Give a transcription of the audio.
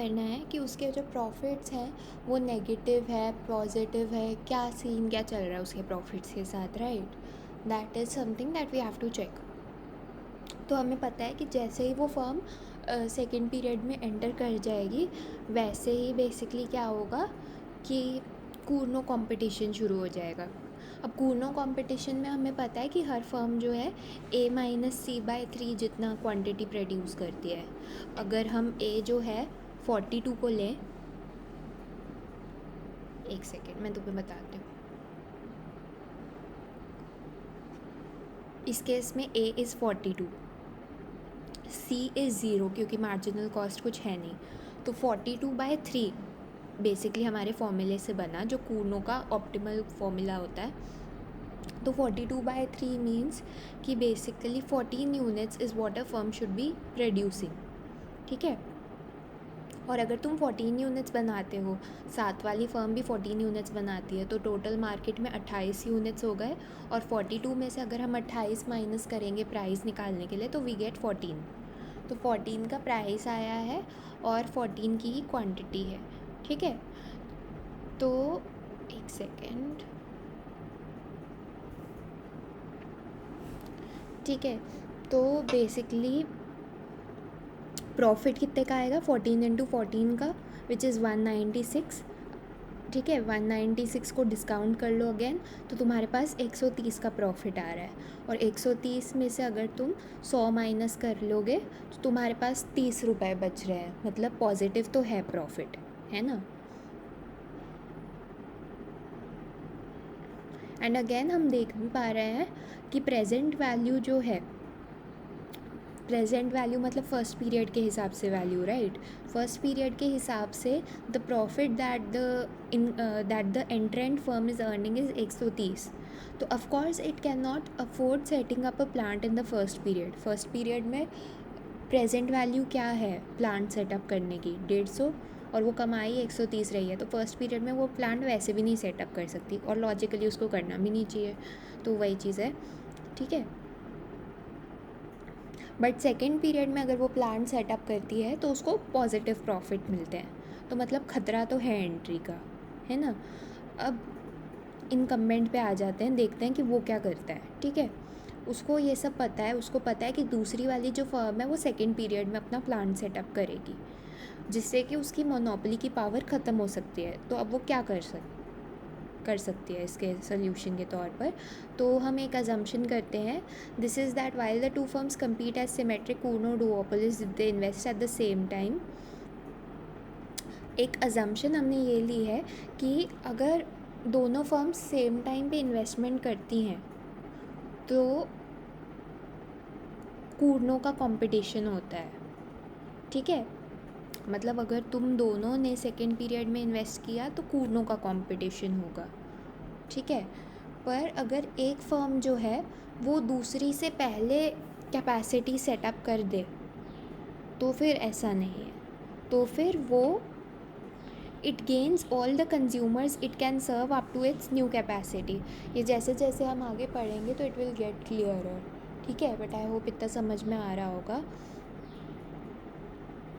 करना है कि उसके जो प्रॉफिट्स हैं वो नेगेटिव है, पॉजिटिव है, क्या सीन क्या चल रहा है उसके प्रॉफिट्स के साथ, right. That is something that we have to check. तो हमें पता है कि जैसे ही वो फर्म सेकेंड पीरियड में एंटर कर जाएगी वैसे ही बेसिकली क्या होगा कि कूर्नो कंपटीशन शुरू हो जाएगा। अब कूर्नो कंपटीशन में हमें पता है कि हर फर्म जो है A-C/3 जितना क्वांटिटी प्रोड्यूस करती है। अगर हम A जो है 42 को लें, एक सेकेंड मैं तुम्हें बताती हूँ। इस केस में A इज़ 42, C इज़ 0 क्योंकि मार्जिनल कॉस्ट कुछ है नहीं, तो 42/3 बेसिकली हमारे फॉर्मूले से बना जो कूर्नो का ऑप्टिमल फॉर्मूला होता है। तो 42/3 मीन्स कि basically 14 units is what a firm should be producing, ठीक है। और अगर तुम 14 यूनिट्स बनाते हो, साथ वाली फर्म भी 14 यूनिट्स बनाती है, तो टोटल मार्केट में 28 यूनिट्स हो गए। और 42 में से अगर हम 28 माइनस करेंगे प्राइस निकालने के लिए तो वी गेट 14। तो 14 का प्राइस आया है और 14 की ही क्वांटिटी है, ठीक है। तो एक सेकेंड, ठीक है। तो बेसिकली प्रॉफिट कितने का आएगा, 14 इंटू 14 का, विच इज़ 196, ठीक है। 196 को डिस्काउंट कर लो अगेन, तो तुम्हारे पास 130 का प्रॉफिट आ रहा है। और 130 में से अगर तुम 100 माइनस कर लोगे तो तुम्हारे पास 30 रुपये बच रहे हैं, मतलब पॉजिटिव तो है प्रॉफिट, है ना। एंड अगेन हम देख भी पा रहे हैं कि प्रेजेंट वैल्यू जो है, प्रेजेंट वैल्यू मतलब फर्स्ट पीरियड के हिसाब से वैल्यू, राइट। फर्स्ट पीरियड के हिसाब से the profit that the एंट्रेंट firm is earning is 130। तो of course it can not afford setting up a plant in the first period. First period में present value क्या है प्लांट सेटअप करने की, 150, और वो कमाई 130 रही है। तो फर्स्ट पीरियड में वो प्लांट वैसे भी नहीं सेटअप कर सकती और लॉजिकली उसको करना भी नहीं चाहिए। तो वही चीज़ है, ठीक है। बट सेकेंड पीरियड में अगर वो प्लान सेटअप करती है तो उसको पॉजिटिव प्रॉफिट मिलते हैं। तो मतलब ख़तरा तो है एंट्री का, है ना। अब इनकम्बेंट पे आ जाते हैं, देखते हैं कि वो क्या करता है, ठीक है। उसको ये सब पता है, उसको पता है कि दूसरी वाली जो फर्म है वो सेकेंड पीरियड में अपना प्लान सेटअप करेगी, जिससे कि उसकी मोनोपोली की पावर ख़त्म हो सकती है। तो अब वो क्या कर सकती है इसके सोल्यूशन के तौर पर। तो हम एक अजम्पशन करते हैं, this is that while the two firms compete as symmetric Cournot duopolists they invest at the same time. एक अजम्पशन हमने ये ली है कि अगर दोनों फर्म्स सेम टाइम पे इन्वेस्टमेंट करती हैं तो कूर्नो का कंपटीशन होता है, ठीक है। मतलब अगर तुम दोनों ने सेकेंड पीरियड में इन्वेस्ट किया तो कूर्नो का कंपटीशन होगा, ठीक है। पर अगर एक फर्म जो है वो दूसरी से पहले कैपेसिटी सेटअप कर दे तो फिर ऐसा नहीं है। तो फिर वो it gains all the consumers it can serve up to its new capacity. ये जैसे जैसे हम आगे पढ़ेंगे तो इट विल गेट क्लियरर, ठीक है। बट आई होप इतना समझ में आ रहा होगा।